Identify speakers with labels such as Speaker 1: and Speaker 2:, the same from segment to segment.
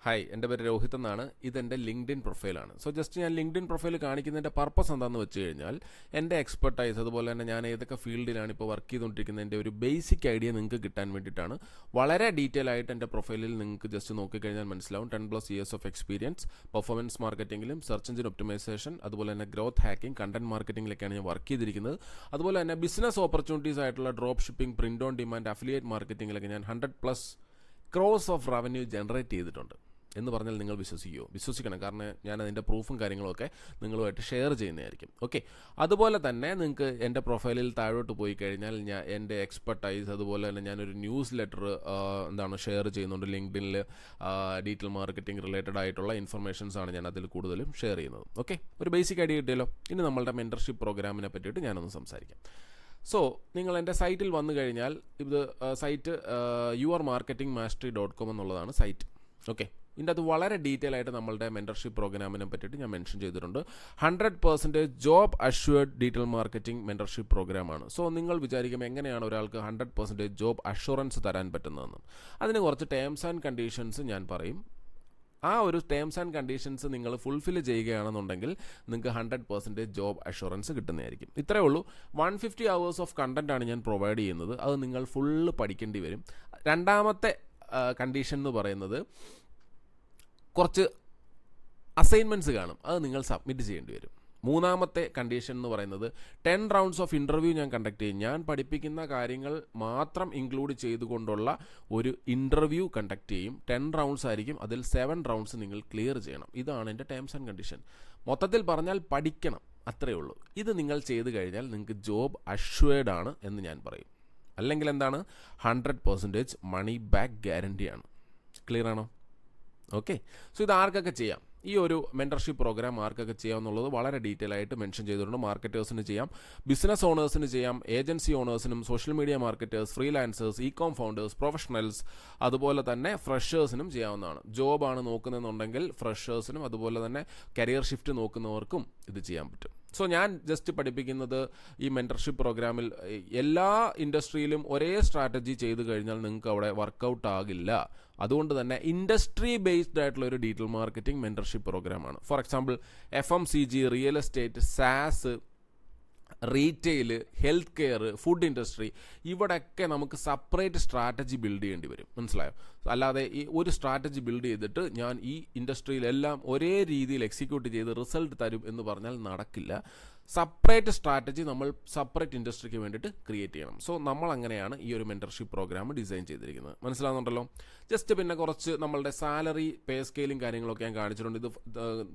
Speaker 1: Hi, എൻ്റെ പേര് രോഹിത് എന്നാണ്. ഇതെൻ്റെ ലിങ്ക്ഡിൻ പ്രൊഫൈലാണ്. സോ ജസ്റ്റ് ഞാൻ ലിങ്ക്ഡിൻ പ്രൊഫൈൽ കാണിക്കുന്നതിൻ്റെ പർപ്പസ് എന്താണെന്ന് വെച്ച് കഴിഞ്ഞാൽ എൻ്റെ എക്സ്പെർട്ടൈസ്, അതുപോലെ തന്നെ ഞാൻ ഏതൊക്കെ ഫീൽഡിലാണ് ഇപ്പോൾ വർക്ക് ചെയ്തുകൊണ്ടിരിക്കുന്നതിൻ്റെ ഒരു ബേസിക് ഐഡിയ നിങ്ങൾക്ക് കിട്ടാൻ വേണ്ടിയിട്ടാണ്. വളരെ ഡീറ്റെയിൽ ആയിട്ട് എൻ്റെ പ്രൊഫൈലിൽ നിങ്ങൾക്ക് ജസ്റ്റ് നോക്കിക്കഴിഞ്ഞാൽ മനസ്സിലാവും. 10+ years ഓഫ് എക്സ്പീരിയൻസ് പെർഫോമൻസ് മാർക്കറ്റിംഗിലും സെർച്ച് എഞ്ചിൻ ഒപ്റ്റിമൈസേഷൻ, അതുപോലെ തന്നെ ഗ്രോത്ത് ഹാക്കിംഗ്, കണ്ടന്റ് മാർക്കറ്റിംഗിലൊക്കെയാണ് ഞാൻ വർക്ക് ചെയ്തിരിക്കുന്നത്. അതുപോലെ തന്നെ ബിസിനസ് ഓപ്പർച്യൂണിറ്റീസ് ആയിട്ടുള്ള drop shipping, print on demand, affiliate മാർക്കറ്റിംഗിലൊക്കെ ഞാൻ 100+ crores ഓഫ് റവന്യൂ ജനറേറ്റ് ചെയ്തിട്ടുണ്ട് എന്ന് പറഞ്ഞാൽ നിങ്ങൾ വിശ്വസിക്കണം. കാരണം ഞാൻ അതിൻ്റെ പ്രൂഫും കാര്യങ്ങളൊക്കെ നിങ്ങളുമായിട്ട് ഷെയർ ചെയ്യുന്നതായിരിക്കും. ഓക്കെ, അതുപോലെ തന്നെ നിങ്ങൾക്ക് എൻ്റെ പ്രൊഫൈലിൽ താഴോട്ട് പോയി കഴിഞ്ഞാൽ എൻ്റെ എക്സ്പെർട്ടൈസ്, അതുപോലെ തന്നെ ഞാനൊരു ന്യൂസ് ലെറ്റർ ഷെയർ ചെയ്യുന്നുണ്ട് ലിങ്ക്ഡിനിൽ. ഡീറ്റെയിൽ മാർക്കറ്റിംഗ് റിലേറ്റഡ് ആയിട്ടുള്ള ഇൻഫർമേഷൻസാണ് ഞാൻ അതിൽ കൂടുതലും ഷെയർ ചെയ്യുന്നത്. ഓക്കെ, ഒരു ബേസിക് ഐഡിയ കിട്ടിയല്ലോ. ഇനി നമ്മളുടെ മെൻറ്റർഷിപ്പ് പ്രോഗ്രാമിനെ പറ്റിയിട്ട് ഞാനൊന്ന് സംസാരിക്കാം. സോ നിങ്ങൾ എൻ്റെ സൈറ്റിൽ വന്നു കഴിഞ്ഞാൽ ഇത് സൈറ്റ് yourmarketingmastery.com എന്നുള്ളതാണ് സൈറ്റ്. ഓക്കെ, ഇതിൻ്റെ അത് വളരെ ഡീറ്റെയിൽ ആയിട്ട് നമ്മളുടെ മെൻറ്റർഷിപ്പ് പ്രോഗ്രാമിനെ പറ്റിയിട്ട് ഞാൻ മെൻഷൻ ചെയ്തിട്ടുണ്ട്. 100% job assured detail marketing mentorship പ്രോഗ്രാമാണ്. സോ നിങ്ങൾ വിചാരിക്കും എങ്ങനെയാണ് ഒരാൾക്ക് 100% ജോബ് അഷ്വറൻസ് തരാൻ പറ്റുന്നതെന്ന്. അതിന് കുറച്ച് ടേംസ് ആൻഡ് കണ്ടീഷൻസ് ഞാൻ പറയും. ആ ഒരു ടേംസ് ആൻഡ് കണ്ടീഷൻസ് നിങ്ങൾ ഫുൾഫിൽ ചെയ്യുകയാണെന്നുണ്ടെങ്കിൽ നിങ്ങൾക്ക് 100% ജോബ് അഷ്വറൻസ് കിട്ടുന്നതായിരിക്കും. ഇത്രയേ ഉള്ളൂ. 150 hours ഓഫ് കണ്ടന്റ് ആണ് ഞാൻ പ്രൊവൈഡ് ചെയ്യുന്നത്. അത് നിങ്ങൾ ഫുള്ള് പഠിക്കേണ്ടി വരും. രണ്ടാമത്തെ കണ്ടീഷൻ എന്ന് പറയുന്നത് കുറച്ച് അസൈൻമെൻറ്റ്സ് കാണും, അത് നിങ്ങൾ സബ്മിറ്റ് ചെയ്യേണ്ടി വരും. മൂന്നാമത്തെ കണ്ടീഷൻ എന്ന് പറയുന്നത് 10 rounds ഓഫ് ഇൻ്റർവ്യൂ ഞാൻ കണ്ടക്ട് ചെയ്യും. ഞാൻ പഠിപ്പിക്കുന്ന കാര്യങ്ങൾ മാത്രം ഇൻക്ലൂഡ് ചെയ്തുകൊണ്ടുള്ള ഒരു ഇൻ്റർവ്യൂ കണ്ടക്ട് ചെയ്യും. 10 rounds ആയിരിക്കും. അതിൽ 7 rounds നിങ്ങൾ ക്ലിയർ ചെയ്യണം. ഇതാണ് എൻ്റെ ടേംസ് ആൻഡ് കണ്ടീഷൻ. മൊത്തത്തിൽ പറഞ്ഞാൽ പഠിക്കണം, അത്രയേ ഉള്ളൂ. ഇത് നിങ്ങൾ ചെയ്ത് കഴിഞ്ഞാൽ നിങ്ങൾക്ക് ജോബ് അഷ്വേർഡ് ആണ് എന്ന് ഞാൻ പറയും. അല്ലെങ്കിൽ എന്താണ്, 100% മണി ബാക്ക് ഗ്യാരണ്ടിയാണ്. ക്ലിയർ ആണോ? ഓക്കെ, സോ ഇത് ആർക്കൊക്കെ ചെയ്യാം? ഈ ഒരു മെൻറ്റർഷിപ്പ് പ്രോഗ്രാം ആർക്കൊക്കെ ചെയ്യാമെന്നുള്ളത് വളരെ ഡീറ്റെയിൽ ആയിട്ട് മെൻഷൻ ചെയ്തിട്ടുണ്ട്. മാർക്കറ്റേഴ്സിന് ചെയ്യാം, ബിസിനസ് ഓണേഴ്സിന് ചെയ്യാം, ഏജൻസി ഓണേഴ്സിനും, social media marketers, freelancers, ecom founders, professionals, അതുപോലെ തന്നെ ഫ്രഷേഴ്സിനും ചെയ്യാവുന്നതാണ്. ജോബാണ് നോക്കുന്നതെന്നുണ്ടെങ്കിൽ ഫ്രഷേഴ്സിനും, അതുപോലെ തന്നെ കരിയർ ഷിഫ്റ്റ് നോക്കുന്നവർക്കും ഇത് ചെയ്യാൻ പറ്റും. സോ ഞാൻ ജസ്റ്റ് പഠിപ്പിക്കുന്നത് ഈ മെൻറ്റർഷിപ്പ് പ്രോഗ്രാമിൽ എല്ലാ ഇൻഡസ്ട്രിയിലും ഒരേ സ്ട്രാറ്റജി ചെയ്ത് കഴിഞ്ഞാൽ നിങ്ങൾക്ക് അവിടെ വർക്കൗട്ട് ആകില്ല. അതുകൊണ്ട് തന്നെ ഇൻഡസ്ട്രി ബേസ്ഡ് ആയിട്ടുള്ള ഒരു ഡീറ്റെയിൽ മാർക്കറ്റിംഗ് മെൻറ്റർഷിപ്പ് പ്രോഗ്രാമാണ്. For example FMCG, real estate, SaaS, retail, health care, food industry, ഇവിടെയൊക്കെ നമുക്ക് സെപ്പറേറ്റ് സ്ട്രാറ്റജി ബിൽഡ് ചെയ്യേണ്ടി വരും. മനസ്സിലായോ? അല്ലാതെ ഈ ഒരു സ്ട്രാറ്റജി ബിൽഡ് ചെയ്തിട്ട് ഞാൻ ഈ ഇൻഡസ്ട്രിയിലെല്ലാം ഒരേ രീതിയിൽ എക്സിക്യൂട്ട് ചെയ്ത് റിസൾട്ട് തരും എന്ന് പറഞ്ഞാൽ നടക്കില്ല. സെപ്പറേറ്റ് സ്ട്രാറ്റജി നമ്മൾ സെപ്പറേറ്റ് ഇൻഡസ്ട്രിക്ക് വേണ്ടിയിട്ട് ക്രിയേറ്റ് ചെയ്യണം. സോ നമ്മൾ അങ്ങനെയാണ് ഈ ഒരു മെൻറ്റർഷിപ്പ് പ്രോഗ്രാം ഡിസൈൻ ചെയ്തിരിക്കുന്നത്. മനസ്സിലാകുന്നുണ്ടല്ലോ? ജസ്റ്റ് പിന്നെ കുറച്ച് നമ്മളുടെ സാലറി പേ സ്കെയിലും കാര്യങ്ങളൊക്കെ ഞാൻ കാണിച്ചിട്ടുണ്ട്. ഇത്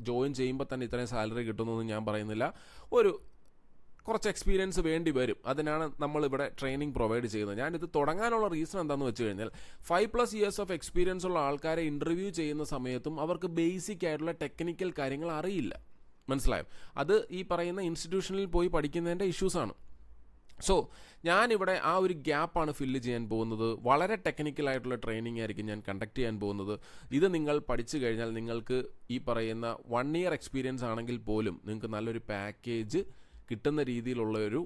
Speaker 1: ജോയിൻ ചെയ്യുമ്പോൾ തന്നെ ഇത്രയും സാലറി കിട്ടുന്നതെന്ന് ഞാൻ പറയുന്നില്ല. കുറച്ച് എക്സ്പീരിയൻസ് വേണ്ടി വരും. അതിനാണ് നമ്മളിവിടെ ട്രെയിനിങ് പ്രൊവൈഡ് ചെയ്യുന്നത്. ഞാനിത് തുടങ്ങാനുള്ള റീസൺ എന്താണെന്ന് വെച്ച് കഴിഞ്ഞാൽ 5+ years ഓഫ് എക്സ്പീരിയൻസ് ഉള്ള ആൾക്കാരെ ഇൻ്റർവ്യൂ ചെയ്യുന്ന സമയത്തും അവർക്ക് ബേസിക് ആയിട്ടുള്ള ടെക്നിക്കൽ കാര്യങ്ങൾ അറിയില്ല. മനസ്സിലായോ? അത് ഈ പറയുന്ന ഇൻസ്റ്റിറ്റ്യൂഷനിൽ പോയി പഠിക്കുന്നതിൻ്റെ ഇഷ്യൂസാണ്. സോ ഞാനിവിടെ ആ ഒരു ഗ്യാപ്പാണ് ഫില്ല് ചെയ്യാൻ പോകുന്നത്. വളരെ ടെക്നിക്കലായിട്ടുള്ള ട്രെയിനിങ് ആയിരിക്കും ഞാൻ കണ്ടക്ട് ചെയ്യാൻ പോകുന്നത്. ഇത് നിങ്ങൾ പഠിച്ചു കഴിഞ്ഞാൽ നിങ്ങൾക്ക് ഈ പറയുന്ന 1 year എക്സ്പീരിയൻസ് ആണെങ്കിൽ പോലും നിങ്ങൾക്ക് നല്ലൊരു പാക്കേജ് കിട്ടുന്ന രീതിയിലുള്ള ഒരു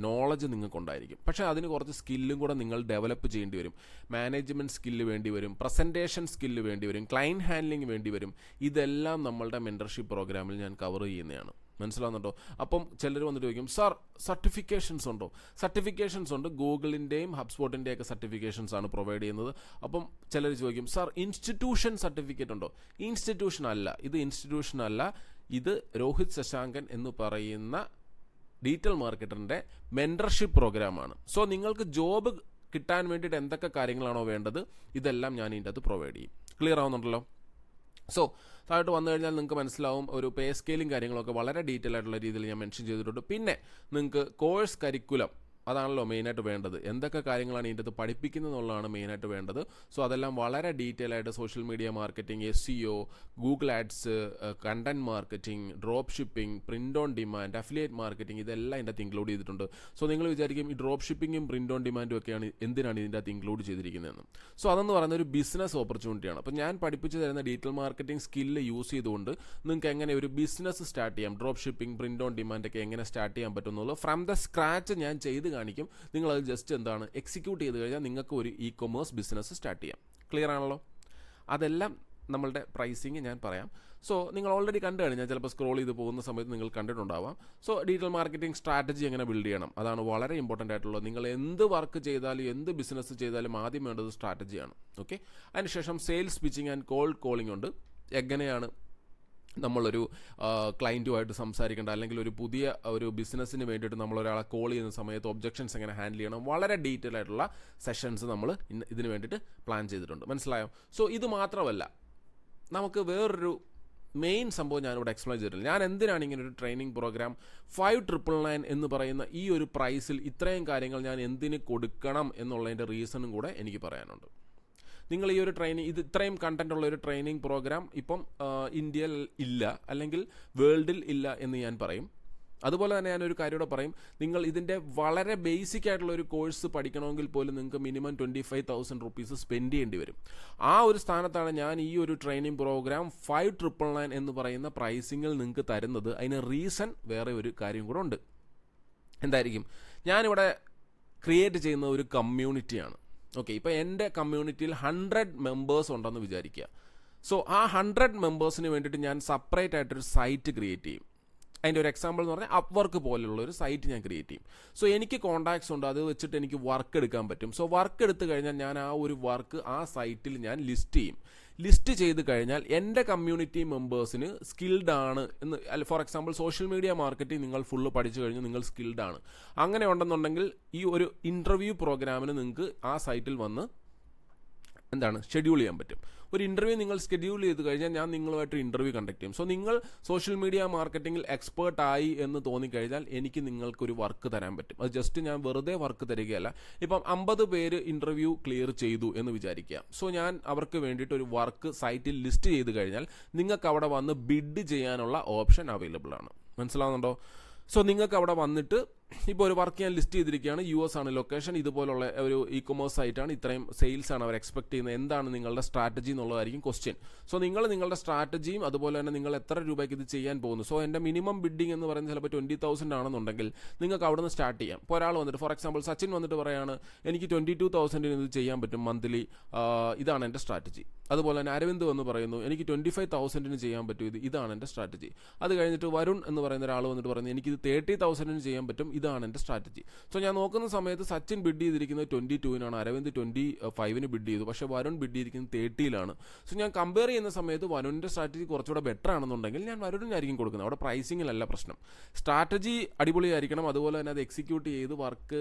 Speaker 1: നോളജ് നിങ്ങൾക്കുണ്ടായിരിക്കും. പക്ഷേ അതിന് കുറച്ച് സ്കില്ലും കൂടെ നിങ്ങൾ ഡെവലപ്പ് ചെയ്യേണ്ടി വരും. മാനേജ്മെൻറ്റ് സ്കില്ല് വേണ്ടി വരും, പ്രസൻറ്റേഷൻ സ്കില്ല് വേണ്ടി വരും, ക്ലയൻറ്റ് ഹാൻഡ്ലിങ് വേണ്ടി വരും. ഇതെല്ലാം നമ്മളുടെ മെൻറ്റർഷിപ്പ് പ്രോഗ്രാമിൽ ഞാൻ കവർ ചെയ്യുന്നതാണ്. മനസ്സിലാവുന്നുണ്ടോ? അപ്പം ചിലർ വന്നിട്ട് ചോദിക്കും, സാർ സർട്ടിഫിക്കേഷൻസ് ഉണ്ടോ? സർട്ടിഫിക്കേഷൻസ് ഉണ്ട്. ഗൂഗിളിൻ്റെയും ഹബ്സ്പോട്ടിൻ്റെയൊക്കെ സർട്ടിഫിക്കേഷൻസ് ആണ് പ്രൊവൈഡ് ചെയ്യുന്നത്. അപ്പം ചിലർ ചോദിക്കും, സാർ ഇൻസ്റ്റിറ്റ്യൂഷൻ സർട്ടിഫിക്കറ്റ് ഉണ്ടോ? ഇൻസ്റ്റിറ്റ്യൂഷൻ അല്ല, ഇത് രോഹിത് ശശാങ്കൻ എന്ന് പറയുന്ന ഡീറ്റെയിൽ മാർക്കറ്ററിൻ്റെ മെൻറ്റർഷിപ്പ് പ്രോഗ്രാമാണ്. സോ നിങ്ങൾക്ക് ജോബ് കിട്ടാൻ വേണ്ടിയിട്ട് എന്തൊക്കെ കാര്യങ്ങളാണോ വേണ്ടത് ഇതെല്ലാം ഞാൻ ഇതിൻ്റെ അത് പ്രൊവൈഡ് ചെയ്യും. ക്ലിയർ ആവുന്നുണ്ടല്ലോ? സോ താഴോട്ട് വന്നു കഴിഞ്ഞാൽ നിങ്ങൾക്ക് മനസ്സിലാവും ഒരു പേ സ്കെയിലും കാര്യങ്ങളൊക്കെ വളരെ ഡീറ്റെയിൽ ആയിട്ടുള്ള രീതിയിൽ ഞാൻ മെൻഷൻ ചെയ്തിട്ടുണ്ട്. പിന്നെ നിങ്ങൾക്ക് കോഴ്സ് കരിക്കുലം, അതാണല്ലോ മെയിനായിട്ട് വേണ്ടത്. എന്തൊക്കെ കാര്യങ്ങളാണ് ഇതിൻ്റെ അത് പഠിപ്പിക്കുന്നത് എന്നുള്ളതാണ് മെയിനായിട്ട് വേണ്ടത്. സോ അതെല്ലാം വളരെ ഡീറ്റെയിൽ ആയിട്ട് social media marketing, SEO, Google ads, content marketing, drop shipping, print on demand, affiliate marketing, ഇതെല്ലാം ഇതിൻ്റെ അകത്ത് ഇൻക്ലൂഡ് ചെയ്തിട്ടുണ്ട്. സോ നിങ്ങൾ വിചാരിക്കും ഈ ഡ്രോപ്പ് ഷിപ്പിങ്ങും പ്രിൻ്റ് ഓൺ ഡിമാൻഡും ഒക്കെയാണ് എന്തിനാണ് ഇതിൻ്റെ അകത്ത് ഇൻക്ലൂഡ് ചെയ്തിരിക്കുന്നതെന്ന്. സോ അതെന്ന് പറയുന്ന ഒരു ബിസിനസ് ഓപ്പർച്യൂണിറ്റിയാണ്. അപ്പോൾ ഞാൻ പഠിപ്പിച്ചു തരുന്ന ഡീറ്റെയിൽ മാർക്കറ്റിംഗ് സ്കില്ല് യൂസ് ചെയ്തുകൊണ്ട് നിങ്ങൾക്ക് എങ്ങനെ ഒരു ബിസിനസ് സ്റ്റാർട്ട് ചെയ്യാം, drop shipping, print on demand ഒക്കെ എങ്ങനെ സ്റ്റാർട്ട് ചെയ്യാൻ പറ്റുന്നുള്ളൂ ഫ്രം ദ സ്ക്രാച്ച് ഞാൻ ചെയ്ത് കാണിക്കും. നിങ്ങളത് ജസ്റ്റ് എക്സിക്യൂട്ട് ചെയ്ത് കഴിഞ്ഞാൽ നിങ്ങൾക്ക് ഒരു ഇ-കൊമേഴ്സ് ബിസിനസ് സ്റ്റാർട്ട് ചെയ്യാം. ക്ലിയർ ആണല്ലോ? അതെല്ലാം നമ്മളുടെ പ്രൈസിങ് ഞാൻ പറയാം. സോ നിങ്ങൾ ഓൾറെഡി കണ്ടു കഴിഞ്ഞാൽ ചിലപ്പോൾ സ്ക്രോൾ ചെയ്ത് പോകുന്ന സമയത്ത് നിങ്ങൾ കണ്ടിട്ടുണ്ടാവാം. സോ ഡിജിറ്റൽ മാർക്കറ്റിംഗ് സ്ട്രാറ്റജി എങ്ങനെ ബിൽഡ് ചെയ്യണം, അതാണ് വളരെ ഇമ്പോർട്ടൻ്റ് ആയിട്ടുള്ളത്. നിങ്ങൾ എന്ത് വർക്ക് ചെയ്താലും എന്ത് ബിസിനസ് ചെയ്താലും ആദ്യം വേണ്ടത് സ്ട്രാറ്റജിയാണ്. ഓക്കെ, അതിനുശേഷം sales pitching and called calling ഉണ്ട്. എങ്ങനെയാണ് നമ്മളൊരു ക്ലയൻറ്റുമായിട്ട് സംസാരിക്കേണ്ട, അല്ലെങ്കിൽ ഒരു പുതിയ ഒരു ബിസിനസ്സിന് വേണ്ടിയിട്ട് നമ്മൾ ഒരാളെ കോൾ ചെയ്യുന്ന സമയത്ത് ഒബ്ജക്ഷൻസ് എങ്ങനെ ഹാൻഡിൽ ചെയ്യണം, വളരെ ഡീറ്റെയിൽ ആയിട്ടുള്ള സെഷൻസ് നമ്മൾ ഇതിന് വേണ്ടിയിട്ട് പ്ലാൻ ചെയ്തിട്ടുണ്ട്. മനസ്സിലായോ? സോ ഇത് മാത്രമല്ല, നമുക്ക് വേറൊരു മെയിൻ സംഭവം ഞാനിവിടെ എക്സ്പ്ലെയിൻ ചെയ്തിട്ടില്ല. ഞാൻ എന്തിനാണ് ഇങ്ങനെ ഒരു ട്രെയിനിങ് പ്രോഗ്രാം 5999 എന്ന് പറയുന്ന ഈ ഒരു പ്രൈസിൽ ഇത്രയും കാര്യങ്ങൾ ഞാൻ എന്തിന് കൊടുക്കണം എന്നുള്ളതിൻ്റെ റീസണും കൂടെ എനിക്ക് പറയാനുണ്ട്. നിങ്ങൾ ഈ ഒരു ഇത് ഇത്രയും കണ്ടന്റ് ഉള്ള ഒരു ട്രെയിനിങ് പ്രോഗ്രാം ഇപ്പം ഇന്ത്യയിൽ ഇല്ല, അല്ലെങ്കിൽ വേൾഡിൽ ഇല്ല എന്ന് ഞാൻ പറയും. അതുപോലെ തന്നെ ഞാനൊരു കാര്യം കൂടെ പറയും. നിങ്ങൾ ഇതിൻ്റെ വളരെ ബേസിക് ആയിട്ടുള്ള ഒരു കോഴ്സ് പഠിക്കണമെങ്കിൽ പോലും നിങ്ങൾക്ക് മിനിമം 25,000 റുപ്പീസ് സ്പെൻഡ് ചെയ്യേണ്ടി വരും. ആ ഒരു സ്ഥാനത്താണ് ഞാൻ ഈ ഒരു ട്രെയിനിങ് പ്രോഗ്രാം 5999 എന്ന് പറയുന്ന പ്രൈസിങ്ങിൽ നിങ്ങൾക്ക് തരുന്നത്. അതിന് റീസൺ വേറെ ഒരു കാര്യം കൂടെ ഉണ്ട്. എന്തായിരിക്കും? ഞാനിവിടെ ക്രിയേറ്റ് ചെയ്യുന്ന ഒരു കമ്മ്യൂണിറ്റിയാണ്. ഓക്കെ, ഇപ്പോൾ എൻ്റെ കമ്മ്യൂണിറ്റിയിൽ 100 മെമ്പേഴ്സ് ഉണ്ടെന്ന് വിചാരിക്കുക. സോ ആ 100 മെമ്പേഴ്സിന് വേണ്ടിയിട്ട് ഞാൻ സെപ്പറേറ്റ് ആയിട്ടൊരു സൈറ്റ് ക്രിയേറ്റ് ചെയ്യും. അതിൻ്റെ ഒരു എക്സാമ്പിൾ എന്ന് പറഞ്ഞാൽ അപ്വർക്ക് പോലുള്ള ഒരു സൈറ്റ് ഞാൻ ക്രിയേറ്റ് ചെയ്യും. സോ എനിക്ക് കോൺടാക്ട്സ് ഉണ്ട്, അത് വെച്ചിട്ട് എനിക്ക് വർക്ക് എടുക്കാൻ പറ്റും. സോ വർക്ക് എടുത്തു കഴിഞ്ഞാൽ ഞാൻ ആ ഒരു വർക്ക് ആ സൈറ്റിൽ ഞാൻ ലിസ്റ്റ് ചെയ്യും. ലിസ്റ്റ് ചെയ്ത് കഴിഞ്ഞാൽ എൻ്റെ കമ്മ്യൂണിറ്റി മെമ്പേഴ്സിന് സ്കിൽഡ് ആണ് എന്ന്, for example social media marketing നിങ്ങൾ ഫുള്ള് പഠിച്ചു കഴിഞ്ഞ് നിങ്ങൾ സ്കിൽഡ് ആണ്, അങ്ങനെ ഉണ്ടെന്നുണ്ടെങ്കിൽ ഈ ഒരു ഇൻ്റർവ്യൂ പ്രോഗ്രാമിന് നിങ്ങൾക്ക് ആ സൈറ്റിൽ വന്ന് ഷെഡ്യൂൾ ചെയ്യാൻ പറ്റും. ഒരു ഇൻ്റർവ്യൂ നിങ്ങൾ ഷെഡ്യൂൾ ചെയ്ത് കഴിഞ്ഞാൽ ഞാൻ നിങ്ങളുമായിട്ട് ഇൻ്റർവ്യൂ കണ്ടക്ട് ചെയ്യും. സോ നിങ്ങൾ സോഷ്യൽ മീഡിയ മാർക്കറ്റിംഗിൽ എക്സ്പേർട്ട് ആയി എന്ന് തോന്നിക്കഴിഞ്ഞാൽ എനിക്ക് നിങ്ങൾക്കൊരു വർക്ക് തരാൻ പറ്റും. അത് ജസ്റ്റ് ഞാൻ വെറുതെ വർക്ക് തരികയല്ല. ഇപ്പം 50 പേര് ഇൻ്റർവ്യൂ ക്ലിയർ ചെയ്തു എന്ന് വിചാരിക്കുക. സോ ഞാൻ അവർക്ക് വേണ്ടിയിട്ട് ഒരു വർക്ക് സൈറ്റിൽ ലിസ്റ്റ് ചെയ്ത് കഴിഞ്ഞാൽ നിങ്ങൾക്ക് അവിടെ വന്ന് ബിഡ് ചെയ്യാനുള്ള ഓപ്ഷൻ അവൈലബിൾ ആണ്. മനസ്സിലാവുന്നുണ്ടോ? സോ നിങ്ങൾക്ക് അവിടെ വന്നിട്ട് ഇപ്പോൾ ഒരു വർക്ക് ഞാൻ ലിസ്റ്റ് ചെയ്തിരിക്കുകയാണ്, US ആണ് ലൊക്കേഷൻ, ഇതുപോലുള്ള ഒരു ഇ-കൊമേഴ്സ് സൈറ്റാണ്, ഇത്രയും സെയിൽസ് ആണ് അവർ എക്സ്പെക്ട് ചെയ്യുന്നത്, എന്താണ് നിങ്ങളുടെ സ്ട്രാറ്റജി എന്നുള്ളതായിരിക്കും ക്വസ്റ്റ്യൻ. സോ നിങ്ങളുടെ സ്ട്രാറ്റജിയും അതുപോലെ തന്നെ നിങ്ങൾ എത്ര രൂപയ്ക്ക് ഇത് ചെയ്യാൻ പോകുന്നു. സോ എൻ്റെ മിനിമം ബിഡിങ് എന്ന് പറയുന്നത് ചിലപ്പോൾ 20,000 ആണെന്നുണ്ടെങ്കിൽ നിങ്ങൾക്ക് അവിടെ നിന്ന് സ്റ്റാർട്ട് ചെയ്യാം. ഇപ്പോൾ ഒരാൾ വന്നിട്ട്, ഫോർ എക്സാമ്പിൾ സച്ചിൻ വന്നിട്ട് പറയുകയാണ് എനിക്ക് 22,000 ഇത് ചെയ്യാൻ പറ്റും മന്ത്ലി, ഇതാണ് എൻ്റെ സ്ട്രാറ്റജി. അതുപോലെ തന്നെ അരവിന്ദ് വന്ന് പറയുന്നു എനിക്ക് 25,000 ചെയ്യാൻ പറ്റും, ഇതാണ് എൻ്റെ സ്ട്രാറ്റജി. അത് കഴിഞ്ഞിട്ട് വരുൺ എന്ന് പറയുന്ന ഒരാൾ വന്നിട്ട് പറയുന്നത് എനിക്കിത് 30,000 ചെയ്യാൻ പറ്റും, ഇതാണ് എൻ്റെ സ്ട്രാറ്റജി. സോ ഞാൻ നോക്കുന്ന സമയത്ത് സച്ചിൻ ബിഡ് ചെയ്തിരിക്കുന്നത് 22-നാണ്, അരവിന്ദ് 25-ന് ബിഡ് ചെയ്തു, പക്ഷേ വരുൺ ബിഡ് ചെയ്തിരിക്കുന്നത് 30-ലാണ്. സോ ഞാൻ കമ്പയർ ചെയ്യുന്ന സമയത്ത് വരുണിൻ്റെ സ്ട്രാറ്റജി കുറച്ചുകൂടെ ബെറ്റർ ആണെന്നുണ്ടെങ്കിൽ ഞാൻ വരുണിനായിരിക്കും കൊടുക്കുന്നത്. അവിടെ പ്രൈസിങ്ങിലല്ല പ്രശ്നം, സ്ട്രാറ്റജി അടിപൊളിയായിരിക്കണം. അതുപോലെ തന്നെ അത് എക്സിക്യൂട്ട് ചെയ്ത് വർക്ക്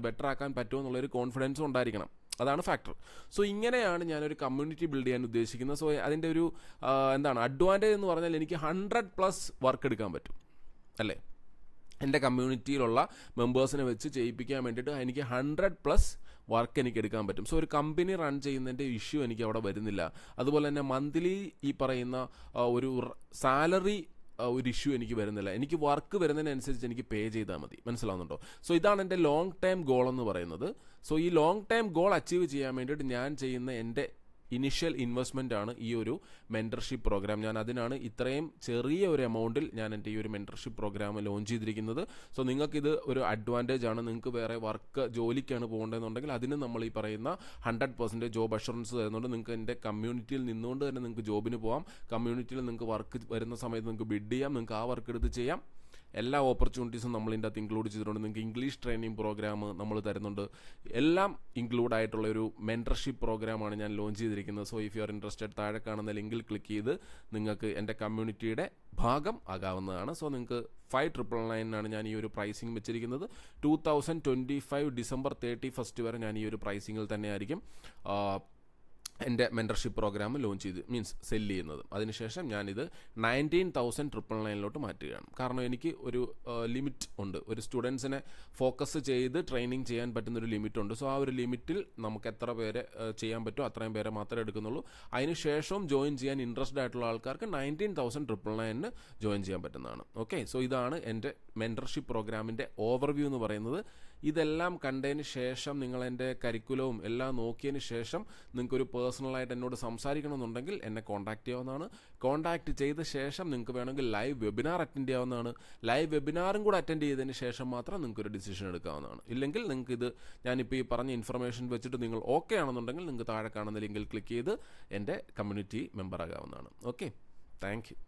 Speaker 1: ബെറ്റർ ആക്കാൻ പറ്റുമോ എന്നുള്ളൊരു കോൺഫിഡൻസും ഉണ്ടായിരിക്കണം. അതാണ് ഫാക്ടർ. സോ ഇങ്ങനെയാണ് ഞാനൊരു കമ്മ്യൂണിറ്റി ബിൽഡ് ചെയ്യാൻ ഉദ്ദേശിക്കുന്നത്. സോ അതിൻ്റെ ഒരു അഡ്വാൻറ്റേജ് എന്ന് പറഞ്ഞാൽ എനിക്ക് 100+ വർക്ക് എടുക്കാൻ പറ്റും, അല്ലേ? എൻ്റെ കമ്മ്യൂണിറ്റിയിലുള്ള മെമ്പേഴ്സിനെ വെച്ച് ചെയ്യിപ്പിക്കാൻ വേണ്ടിയിട്ട് എനിക്ക് 100+ വർക്ക് എനിക്ക് എടുക്കാൻ പറ്റും. സോ ഒരു കമ്പനി റൺ ചെയ്യുന്നതിൻ്റെ ഇഷ്യൂ എനിക്ക് അവിടെ വരുന്നില്ല. അതുപോലെ തന്നെ മന്ത്ലി ഈ പറയുന്ന ഒരു സാലറി ഒരു ഇഷ്യൂ എനിക്ക് വരുന്നില്ല. എനിക്ക് വർക്ക് വരുന്നതിനനുസരിച്ച് എനിക്ക് പേ ചെയ്താൽ മതി. മനസ്സിലാവുന്നുണ്ടോ? സോ ഇതാണ് എൻ്റെ ലോങ് ടൈം ഗോൾ എന്ന് പറയുന്നത്. സോ ഈ ലോങ് ടൈം ഗോൾ അച്ചീവ് ചെയ്യാൻ വേണ്ടിയിട്ട് ഞാൻ ചെയ്യുന്ന എൻ്റെ ഇനിഷ്യൽ ഇൻവെസ്റ്റ്മെൻ്റ് ആണ് ഈ ഒരു മെൻറ്റർഷിപ്പ് പ്രോഗ്രാം. ഞാൻ അതിനാണ് ഇത്രയും ചെറിയ ഒരു എമൗണ്ടിൽ ഞാൻ എൻ്റെ ഈ ഒരു മെൻറ്റർഷിപ്പ് പ്രോഗ്രാം ലോഞ്ച് ചെയ്തിരിക്കുന്നത്. സോ നിങ്ങൾക്കിത് ഒരു അഡ്വാൻറ്റേജ് ആണ്. നിങ്ങൾക്ക് വേറെ ജോലിക്കാണ് പോകേണ്ടതെന്നുണ്ടെങ്കിൽ അതിന് നമ്മൾ ഈ പറയുന്ന 100% ജോബ് അഷുറൻസ് തരുന്നുണ്ട്. നിങ്ങൾക്ക് എൻ്റെ കമ്മ്യൂണിറ്റിയിൽ നിന്നുകൊണ്ട് തന്നെ നിങ്ങൾക്ക് ജോബിന് പോകാം. കമ്മ്യൂണിറ്റിയിൽ നിങ്ങൾക്ക് വർക്ക് വരുന്ന സമയത്ത് നിങ്ങൾക്ക് ബിഡ് ചെയ്യാം, നിങ്ങൾക്ക് ആ വർക്ക് എടുത്ത് ചെയ്യാം. എല്ലാ ഓപ്പർച്യൂണിറ്റീസും നമ്മൾ ഇതിൻ്റെ അകത്ത് ഇൻക്ലൂഡ് ചെയ്തിട്ടുണ്ട്. നിങ്ങൾക്ക് ഇംഗ്ലീഷ് ട്രെയിനിങ് പ്രോഗ്രാം നമ്മൾ തരുന്നുണ്ട്. എല്ലാം ഇൻക്ലൂഡ് ആയിട്ടുള്ള ഒരു മെൻറ്റർഷിപ്പ് പ്രോഗ്രാമാണ് ഞാൻ ലോഞ്ച് ചെയ്തിരിക്കുന്നത്. So if you are interested, താഴെ കാണുന്ന ലിങ്കിൽ ക്ലിക്ക് ചെയ്ത് നിങ്ങൾക്ക് എൻ്റെ കമ്മ്യൂണിറ്റിയുടെ ഭാഗം ആകാവുന്നതാണ്. സോ നിങ്ങൾക്ക് 5999 ഞാൻ ഈ ഒരു പ്രൈസിങ് വെച്ചിരിക്കുന്നത്. 2025 ഡിസംബർ 31 വരെ ഞാൻ ഈ ഒരു പ്രൈസിങ്ങിൽ തന്നെ ആയിരിക്കും എൻ്റെ മെൻറ്റർഷിപ്പ് പ്രോഗ്രാം ലോഞ്ച് ചെയ്ത് സെല്ല് ചെയ്യുന്നത്. അതിനുശേഷം ഞാനിത് 19,999 മാറ്റുകയാണ്. കാരണം എനിക്ക് ഒരു ലിമിറ്റ് ഉണ്ട്, ഒരു സ്റ്റുഡൻസിനെ ഫോക്കസ് ചെയ്ത് ട്രെയിനിങ് ചെയ്യാൻ പറ്റുന്നൊരു ലിമിറ്റ് ഉണ്ട്. സോ ആ ഒരു ലിമിറ്റിൽ നമുക്ക് എത്ര പേരെ ചെയ്യാൻ പറ്റുമോ അത്രയും പേരെ മാത്രമേ എടുക്കുന്നുള്ളൂ. അതിനുശേഷം ജോയിൻ ചെയ്യാൻ ഇൻട്രസ്റ്റഡ് ആയിട്ടുള്ള ആൾക്കാർക്ക് 19,999 ജോയിൻ ചെയ്യാൻ പറ്റുന്നതാണ്. ഓക്കെ, സോ ഇതാണ് എൻ്റെ മെൻറ്റർഷിപ്പ് പ്രോഗ്രാമിൻ്റെ ഓവർവ്യൂ എന്ന് പറയുന്നത്. ഇതെല്ലാം കണ്ടതിന് ശേഷം നിങ്ങൾ എൻ്റെ കരിക്കുലവും എല്ലാം നോക്കിയതിന് ശേഷം നിങ്ങൾക്കൊരു പേഴ്സണലായിട്ട് എന്നോട് സംസാരിക്കണമെന്നുണ്ടെങ്കിൽ എന്നെ കോൺടാക്റ്റ് ചെയ്യാവുന്നതാണ്. കോൺടാക്റ്റ് ചെയ്ത ശേഷം നിങ്ങൾക്ക് വേണമെങ്കിൽ ലൈവ് വെബിനാർ അറ്റൻഡ് ചെയ്യാവുന്നതാണ്. ലൈവ് വെബിനാറും കൂടെ അറ്റൻഡ് ചെയ്തതിന് ശേഷം മാത്രം നിങ്ങൾക്കൊരു ഡിസിഷൻ എടുക്കാവുന്നതാണ്. ഇല്ലെങ്കിൽ നിങ്ങൾക്കിത് ഞാനിപ്പോൾ ഈ പറഞ്ഞ ഇൻഫർമേഷൻ വെച്ചിട്ട് നിങ്ങൾ ഓക്കെ ആണെന്നുണ്ടെങ്കിൽ നിങ്ങൾക്ക് താഴെ കാണുന്ന ലിങ്കിൽ ക്ലിക്ക് ചെയ്ത് എൻ്റെ കമ്മ്യൂണിറ്റി മെമ്പർ ആകാവുന്നതാണ്. Okay, thank U.